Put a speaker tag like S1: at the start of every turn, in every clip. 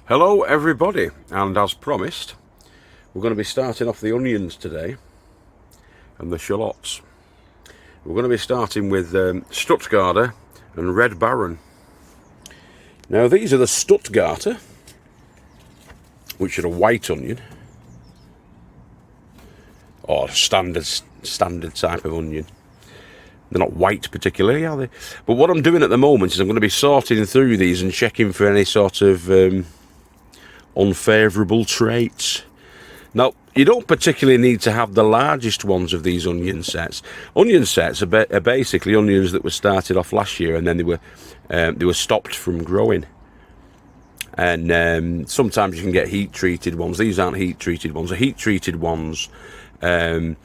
S1: Hello everybody, and as promised, we're going to be starting off the onions today and the shallots. We're going to be starting with Stuttgarter and Red Baron. Now these are the Stuttgarter, which are a white onion, or standard type of onion. They're not white particularly, are they? But what I'm doing at the moment is I'm going to be sorting through these and checking for any sort of unfavourable traits. Now, you don't particularly need to have the largest ones of these onion sets. Onion sets are basically onions that were started off last year and then they were stopped from growing. And sometimes you can get heat treated ones. These aren't heat treated ones. The heat treated ones are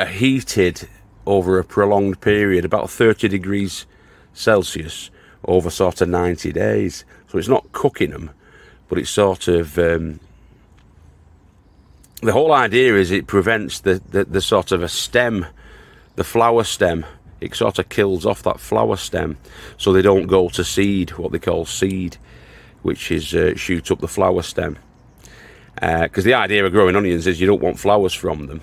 S1: heated over a prolonged period, about 30 degrees Celsius over sort of 90 days. So it's not cooking them, but it's sort of the whole idea is it prevents the sort of a stem, the flower stem. It sort of kills off that flower stem so they don't go to seed, what they call seed, which is shoot up the flower stem. Because the idea of growing onions is you don't want flowers from them.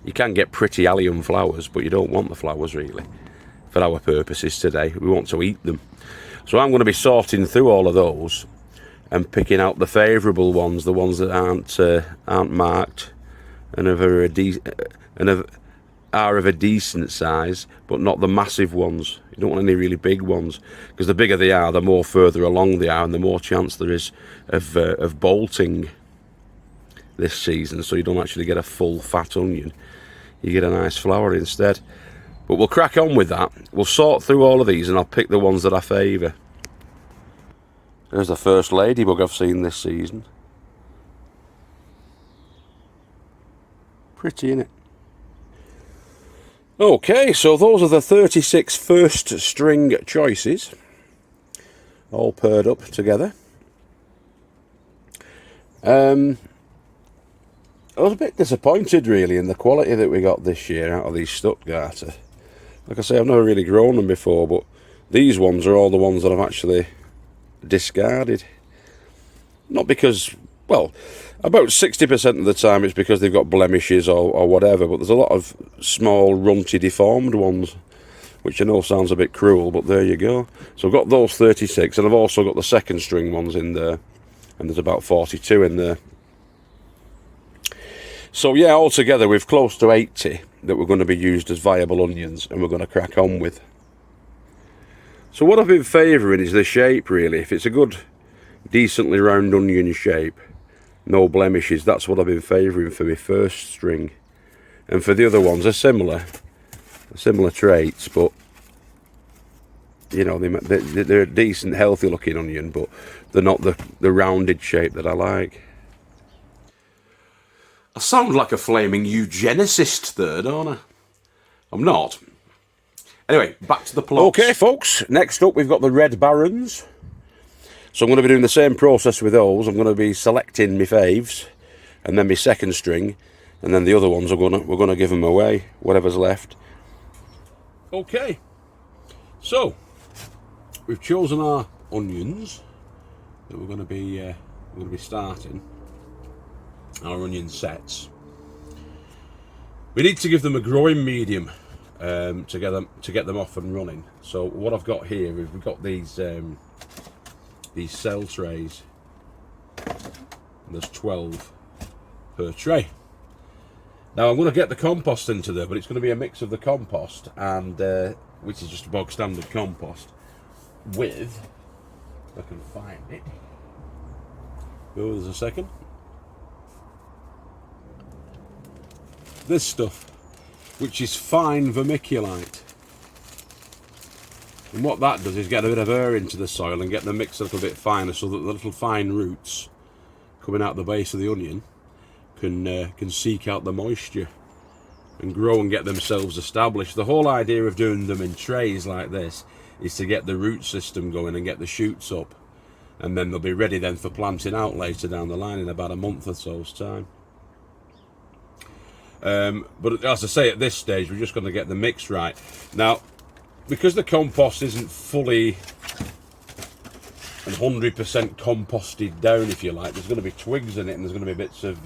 S1: You can get pretty allium flowers, but you don't want the flowers really. For our purposes today, we want to eat them. So I'm going to be sorting through all of those and picking out the favourable ones, the ones that aren't marked and are of a decent size, but not the massive ones. You don't want any really big ones, because the bigger they are, the more further along they are, and the more chance there is of bolting this season. So you don't actually get a full fat onion. You get a nice flower instead. But we'll crack on with that. We'll sort through all of these and I'll pick the ones that I favour. There's the first ladybug I've seen this season. Pretty, innit? Okay, so those are the 36 first string choices, all paired up together. I was a bit disappointed really in the quality that we got this year out of these Stuttgarter. Like I say, I've never really grown them before, but these ones are all the ones that I've actually discarded. Not because, well, about 60% of the time it's because they've got blemishes or whatever, but there's a lot of small, runty, deformed ones, which I know sounds a bit cruel, but there you go. So I've got those 36, and I've also got the second string ones in there, and there's about 42 in there. So yeah, altogether we've close to 80 that we're going to be used as viable onions, and we're going to crack on with. So what I've been favouring is the shape really. If it's a good, decently round onion shape, no blemishes, that's what I've been favouring for my first string. And for the other ones, they're similar traits, but you know, they're a decent, healthy looking onion, but they're not the rounded shape that I like. I sound like a flaming eugenicist there, don't I? I'm not. Anyway, back to the plot. Okay, folks, next up we've got the Red Barons. So I'm going to be doing the same process with those. I'm going to be selecting my faves, and then my second string, and then the other ones we're going to give them away, whatever's left. Okay, so we've chosen our onions that we're going to be starting. Our onion sets. We need to give them a growing medium to get them off and running. So what I've got here is we've got these cell trays. And there's 12 per tray. Now I'm going to get the compost into there, but it's going to be a mix of the compost and which is just a bog standard compost with, if I can find it. Oh, there's a second. This stuff, which is fine vermiculite. And what that does is get a bit of air into the soil and get the mix a little bit finer, so that the little fine roots coming out the base of the onion can seek out the moisture and grow and get themselves established. The whole idea of doing them in trays like this is to get the root system going and get the shoots up, and then they'll be ready then for planting out later down the line in about a month or so's time. But as I say, at this stage we're just going to get the mix right. Now, because the compost isn't fully and 100% composted down, if you like. There's going to be twigs in it, and there's going to be bits of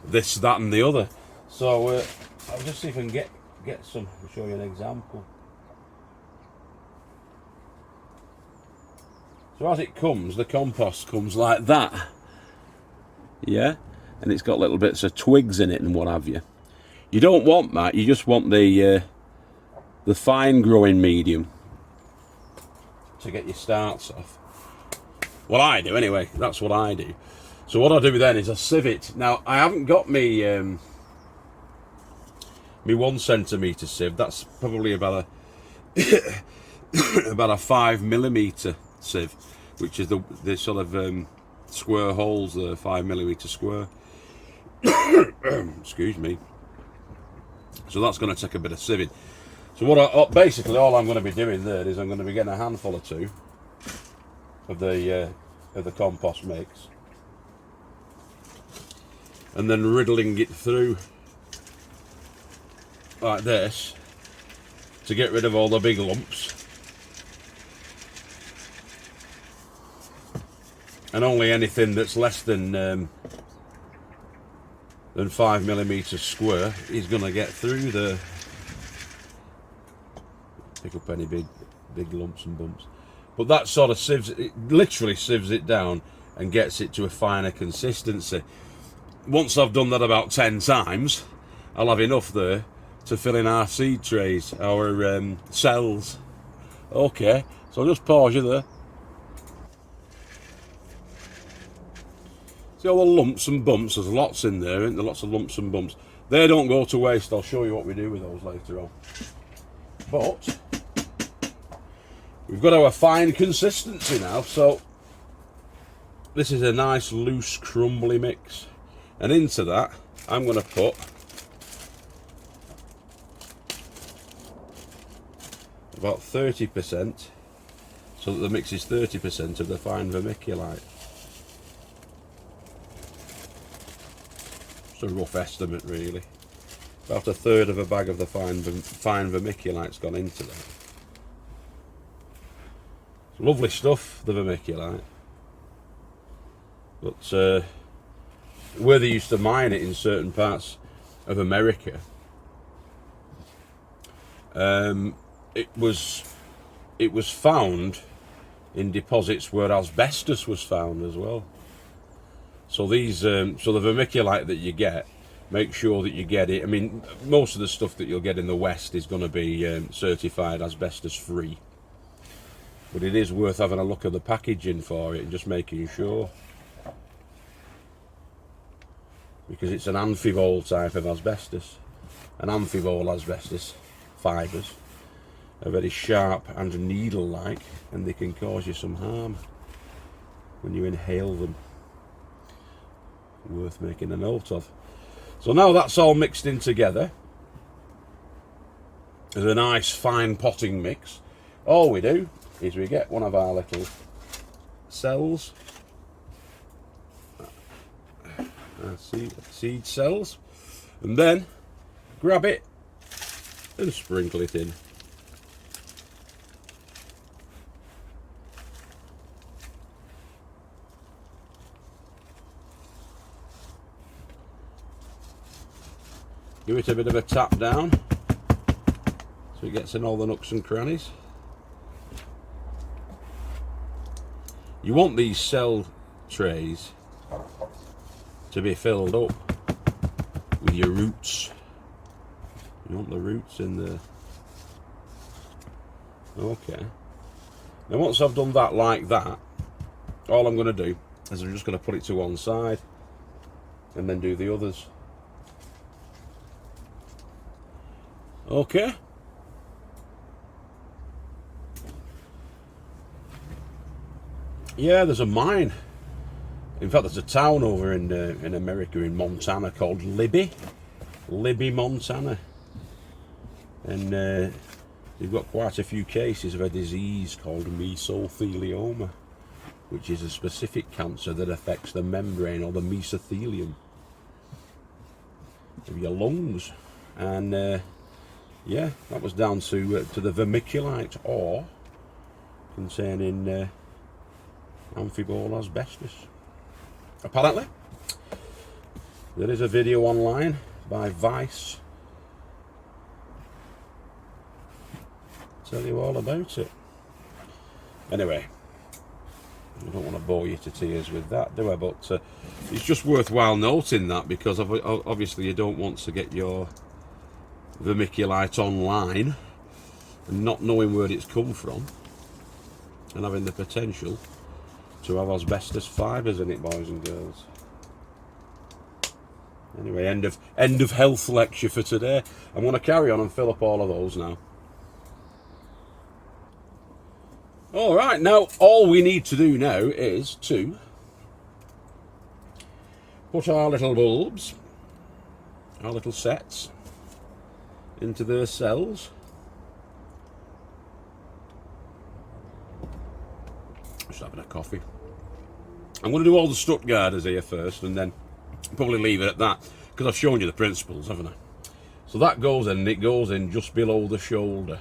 S1: this, that, and the other. So I'll just see if I can get some. I'll show you an example. So as it comes, the compost comes like that. Yeah, and it's got little bits of twigs in it and what have you. You don't want that. You just want the fine growing medium to get your starts off. Well, I do anyway. That's what I do. So what I do then is I sieve it. Now I haven't got me 1 centimetre sieve. That's probably about a about a 5mm sieve, which is the sort of square holes, the 5mm square. Excuse me. So that's going to take a bit of sieving. So basically all I'm going to be doing there is I'm going to be getting a handful or two of the compost mix, and then riddling it through like this to get rid of all the big lumps, and only anything that's less than 5mm square is going to get through the pick up any big lumps and bumps. But that sort of sieves it, literally sieves it down and gets it to a finer consistency. Once I've done that about 10 times, I'll have enough there to fill in our seed trays, our cells. Okay, so I'll just pause you there. See all the lumps and bumps? There's lots in there, isn't there? Lots of lumps and bumps. They don't go to waste. I'll show you what we do with those later on. But we've got our fine consistency now, so this is a nice loose crumbly mix, and into that I'm going to put about 30%, so that the mix is 30% of the fine vermiculite. It's a rough estimate really. About a third of a bag of the fine vermiculite's gone into that. It's lovely stuff, the vermiculite. But where they used to mine it in certain parts of America, it was found in deposits where asbestos was found as well. So these, so the vermiculite that you get, make sure that you get it. I mean, most of the stuff that you'll get in the West is going to be certified asbestos free. But it is worth having a look at the packaging for it and just making sure. Because it's an amphibole type of asbestos. An amphibole asbestos fibres are very sharp and needle-like, and they can cause you some harm when you inhale them. Worth making a note of. So now that's all mixed in together as a nice fine potting mix, all we do is we get one of our little cells, seed cells, and then grab it and sprinkle it in. Give it a bit of a tap down so it gets in all the nooks and crannies. You want these cell trays to be filled up with your roots. You want the roots in there. Okay. Now once I've done that like that, all I'm going to do is I'm just going to put it to one side and then do the others. Okay. Yeah, there's a mine. In fact, there's a town over in America, in Montana, called Libby, Montana, and they've got quite a few cases of a disease called mesothelioma, which is a specific cancer that affects the membrane or the mesothelium of your lungs, and yeah, that was down to the vermiculite ore containing Amphibole asbestos. Apparently, there is a video online by Vice. Tell you all about it. Anyway, I don't want to bore you to tears with that, do I? But it's just worthwhile noting that, because obviously you don't want to get your vermiculite online and not knowing where it's come from and having the potential to have asbestos fibres in it, boys and girls. Anyway, end of health lecture for today. I'm going to carry on and fill up all of those now. Alright, now all we need to do now is to put our little bulbs, our little sets, into their cells. Just having a coffee. I'm going to do all the Stuttgarters here first, and then probably leave it at that, because I've shown you the principles, haven't I? So that goes in, and it goes in just below the shoulder.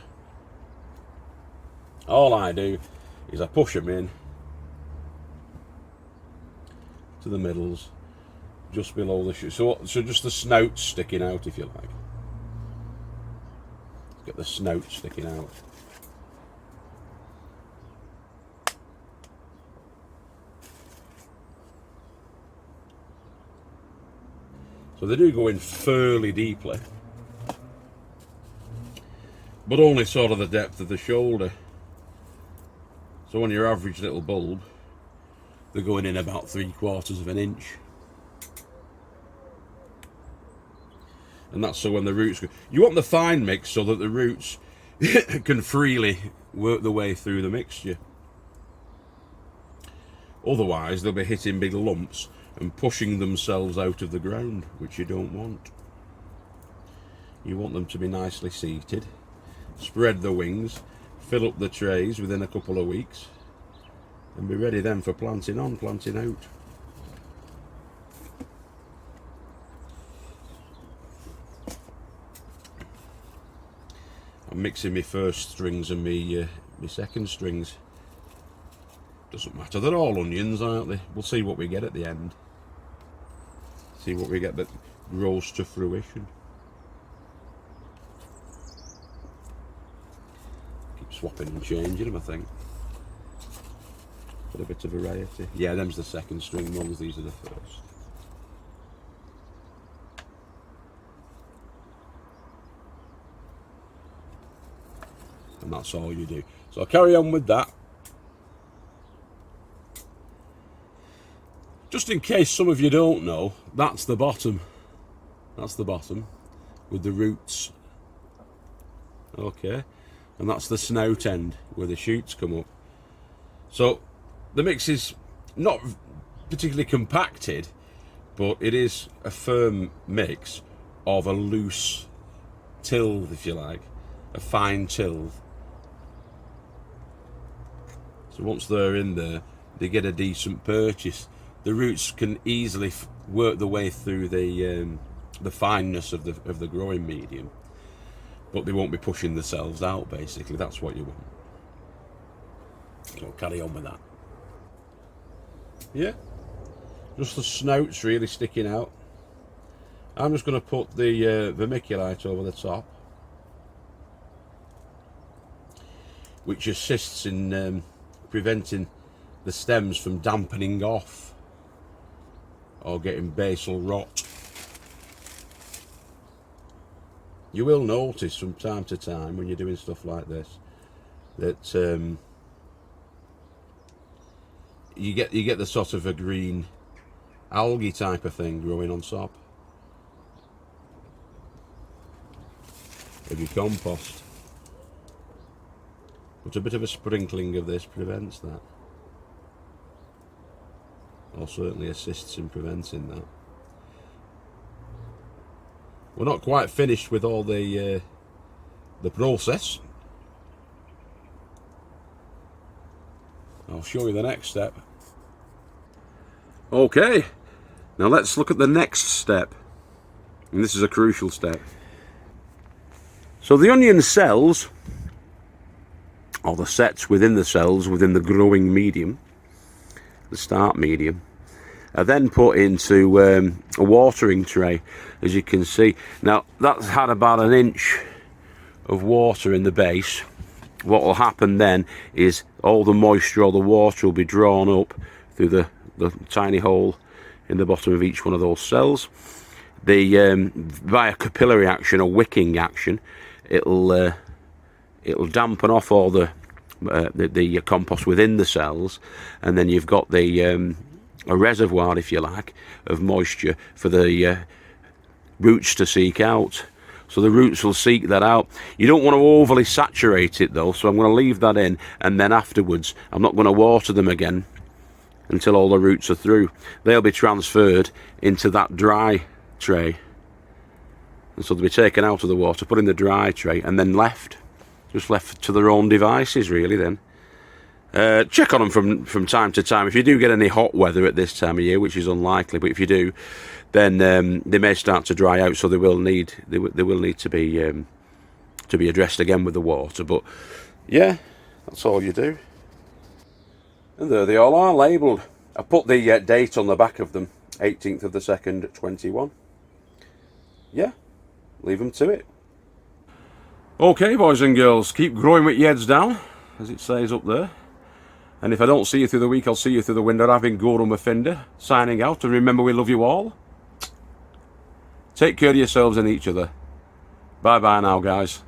S1: All I do is I push them in to the middles, just below the shoulder. So just the snout sticking out, if you like. Get the snout sticking out. So they do go in fairly deeply, but only sort of the depth of the shoulder. So on your average little bulb, they're going in about 3/4 of an inch. And that's so when the roots go, you want the fine mix so that the roots can freely work their way through the mixture. Otherwise they'll be hitting big lumps and pushing themselves out of the ground, which you don't want. You want them to be nicely seated, spread the wings, fill up the trays within a couple of weeks, and be ready then for planting on, planting out. I'm mixing my first strings and my second strings. Doesn't matter, they're all onions, aren't they? We'll see what we get at the end. See what we get that grows to fruition. Keep swapping and changing them, I think. For a bit of variety. Yeah, them's the second string ones, these are the first. And that's all you do. So I'll carry on with that. Just in case some of you don't know, that's the bottom. That's the bottom with the roots. Okay. And that's the snout end where the shoots come up. So the mix is not particularly compacted, but it is a firm mix of a loose tilth, if you like, a fine tilth. So once they're in there, they get a decent purchase. The roots can easily work their way through the fineness of the growing medium, but they won't be pushing themselves out. Basically, that's what you want. So carry on with that. Yeah, just the snouts really sticking out. I'm just going to put the vermiculite over the top, which assists in preventing the stems from dampening off or getting basal rot. You will notice from time to time when you're doing stuff like this that you get the sort of a green algae type of thing growing on top of your compost. But a bit of a sprinkling of this prevents that. Or certainly assists in preventing that. We're not quite finished with all the process. I'll show you the next step. Okay, now let's look at the next step. And this is a crucial step. So the onion cells, or the sets within the cells, within the growing medium, the start medium, are then put into a watering tray, as you can see. Now that's had about 1 inch of water in the base. What will happen then is all the moisture or the water will be drawn up through the tiny hole in the bottom of each one of those cells. Via capillary action or wicking action, it'll dampen off all the compost within the cells, and then you've got a reservoir, if you like, of moisture for the roots to seek out. So the roots will seek that out. You don't want to overly saturate it though, so I'm going to leave that in, and then afterwards I'm not going to water them again until all the roots are through. They'll be transferred into that dry tray, and so they'll be taken out of the water, put in the dry tray, and then just left to their own devices really then. Check on them from time to time. If you do get any hot weather at this time of year, which is unlikely, but if you do, then they may start to dry out, so they will need to be addressed again with the water. But yeah, that's all you do. And there they all are, labelled. I put the date on the back of them, 18th of the 2nd, 21. Yeah, leave them to it. Okay, boys and girls, keep growing with your heads down, as it says up there. And if I don't see you through the week, I'll see you through the window. I've been Guru Mafinda, signing out. And remember, we love you all. Take care of yourselves and each other. Bye-bye now, guys.